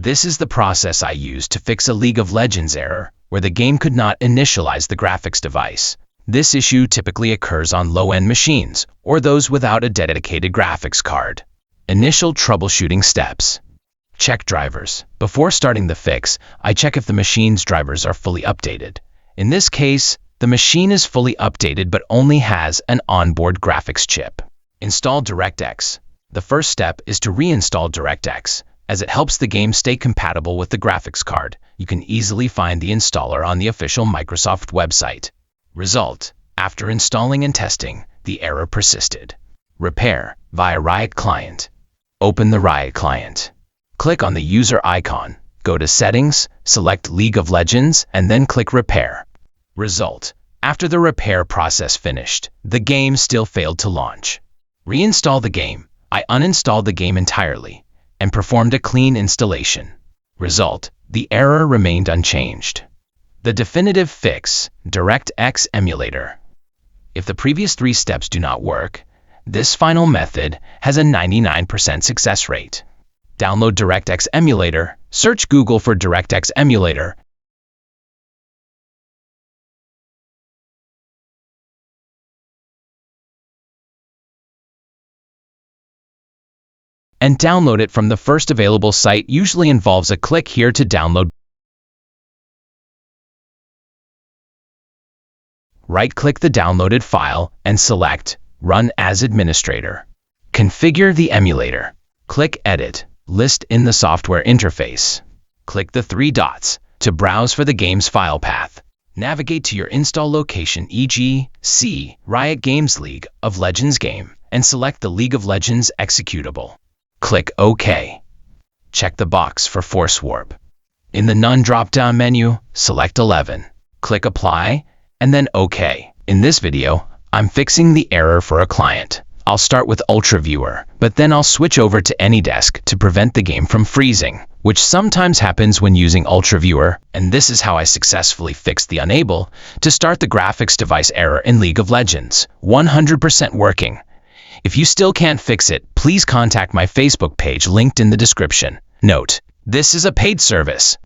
This is the process I used to fix a League of Legends error where the game could not initialize the graphics device. This issue typically occurs on low-end machines or those without a dedicated graphics card. Initial troubleshooting steps. Check drivers. Before starting the fix, I check if the machine's drivers are fully updated. In this case, the machine is fully updated but only has an onboard graphics chip. Install DirectX. The first step is to reinstall DirectX, as it helps the game stay compatible with the graphics card. You can easily find the installer on the official Microsoft website. Result: after installing and testing, the error persisted. Repair via Riot Client. Open the Riot Client. Click on the user icon, go to Settings, select League of Legends, and then click Repair. Result: after the repair process finished, the game still failed to launch. Reinstall the game. I uninstalled the game entirely and performed a clean installation. Result: the error remained unchanged. The definitive fix: DirectX emulator. If the previous 3 steps do not work, this final method has a 99% success rate. Download DirectX emulator. Search Google for DirectX emulator and download it from the first available site. Usually involves a click here to download. Right-click the downloaded file and select Run as Administrator. Configure the emulator. Click Edit. List in the software interface. Click the 3 dots to browse for the game's file path. Navigate to your install location, e.g., C, Riot Games League of Legends game, and select the League of Legends executable. Click OK. Check the box for Force Warp. In the None drop-down menu, select 11. Click Apply, and then OK. In this video, I'm fixing the error for a client. I'll start with UltraViewer, but then I'll switch over to AnyDesk to prevent the game from freezing, which sometimes happens when using UltraViewer, and this is how I successfully fixed the unable to start the graphics device error in League of Legends. 100% working. If you still can't fix it, please contact my Facebook page linked in the description. Note: this is a paid service.